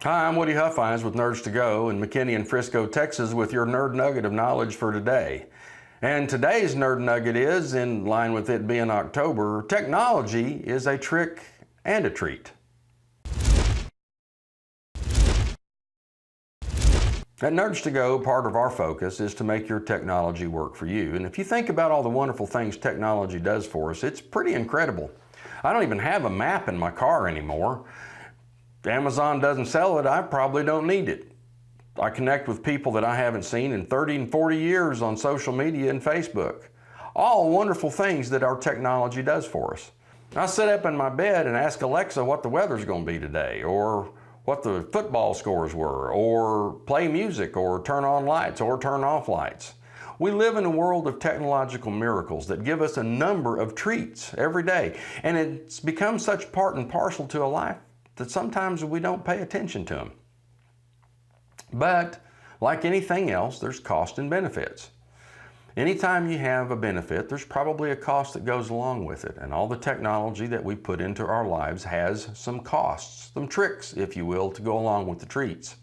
Hi, I'm Woody Huffines with NerdsToGo in McKinney and Frisco, Texas with your Nerd Nugget of knowledge for today. And today's Nerd Nugget is, in line with it being October, technology is a trick and a treat. At NerdsToGo, part of our focus is to make your technology work for you. And if you think about all the wonderful things technology does for us, it's pretty incredible. I don't even have a map in my car anymore. If Amazon doesn't sell it, I probably don't need it. I connect with people that I haven't seen in 30 and 40 years on social media and Facebook. All wonderful things that our technology does for us. I sit up in my bed and ask Alexa what the weather's going to be today, or what the football scores were, or play music, or turn on lights, or turn off lights. We live in a world of technological miracles that give us a number of treats every day, and it's become such part and parcel to a life that sometimes we don't pay attention to them. But like anything else, there's cost and benefits. Anytime you have a benefit, there's probably a cost that goes along with it. And all the technology that we put into our lives has some costs, some tricks, if you will, to go along with the treats.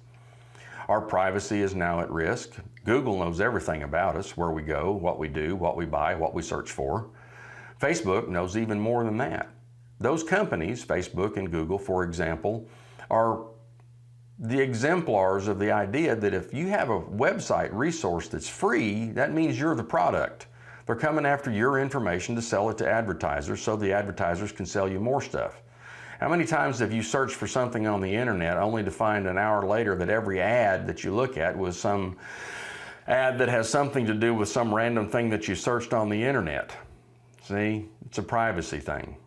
Our privacy is now at risk. Google knows everything about us, where we go, what we do, what we buy, what we search for. Facebook knows even more than that. Those companies, Facebook and Google, for example, are the exemplars of the idea that if you have a website resource that's free, that means you're the product. They're coming after your information to sell it to advertisers so the advertisers can sell you more stuff. How many times have you searched for something on the internet only to find an hour later that every ad that you look at was some ad that has something to do with some random thing that you searched on the internet? See, it's a privacy thing.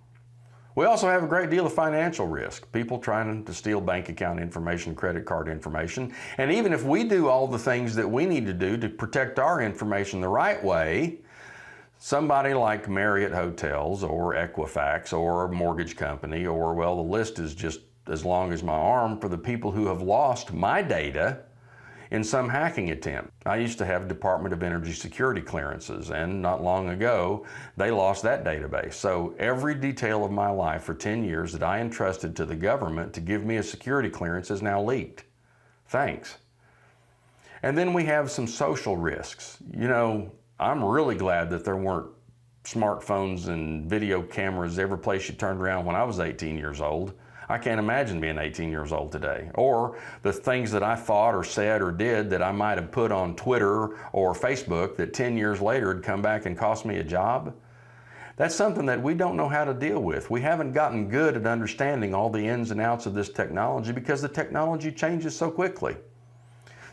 We also have a great deal of financial risk. People trying to steal bank account information, credit card information. And even if we do all the things that we need to do to protect our information the right way, somebody like Marriott Hotels or Equifax or a mortgage company, or, well, the list is just as long as my arm for the people who have lost my data in some hacking attempt. I used to have Department of Energy security clearances, and not long ago, they lost that database. So every detail of my life for 10 years that I entrusted to the government to give me a security clearance is now leaked. Thanks. And then we have some social risks. You know, I'm really glad that there weren't smartphones and video cameras every place you turned around when I was 18 years old. I can't imagine being 18 years old today. Or the things that I thought or said or did that I might have put on Twitter or Facebook that 10 years later had come back and cost me a job. That's something that we don't know how to deal with. We haven't gotten good at understanding all the ins and outs of this technology because the technology changes so quickly.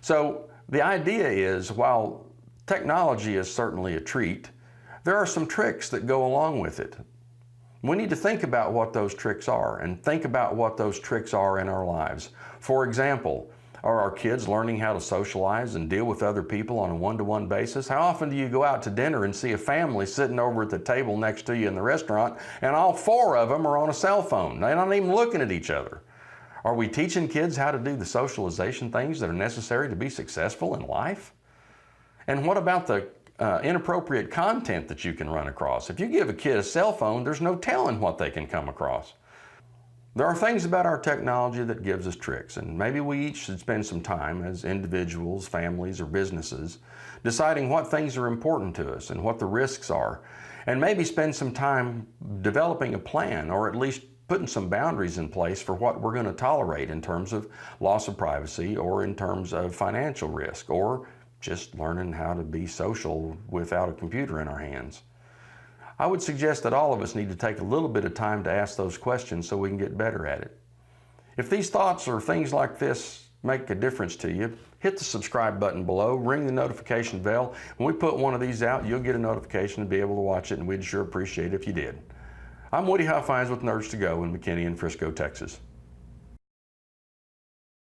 So the idea is, while technology is certainly a treat, there are some tricks that go along with it. We need to think about what those tricks are and think about what those tricks are in our lives. For example, are our kids learning how to socialize and deal with other people on a one-to-one basis? How often do you go out to dinner and see a family sitting over at the table next to you in the restaurant and all four of them are on a cell phone? They're not even looking at each other. Are we teaching kids how to do the socialization things that are necessary to be successful in life? And what about the inappropriate content that you can run across? If you give a kid a cell phone, there's no telling what they can come across. There are things about our technology that gives us tricks, and maybe we each should spend some time as individuals, families, or businesses deciding what things are important to us and what the risks are, and maybe spend some time developing a plan, or at least putting some boundaries in place for what we're going to tolerate in terms of loss of privacy, or in terms of financial risk, or just learning how to be social without a computer in our hands. I would suggest that all of us need to take a little bit of time to ask those questions so we can get better at it. If these thoughts or things like this make a difference to you, hit the subscribe button below, ring the notification bell. When we put one of these out, you'll get a notification and be able to watch it, and we'd sure appreciate it if you did. I'm Woody Huffines with NerdsToGo in McKinney and Frisco, Texas.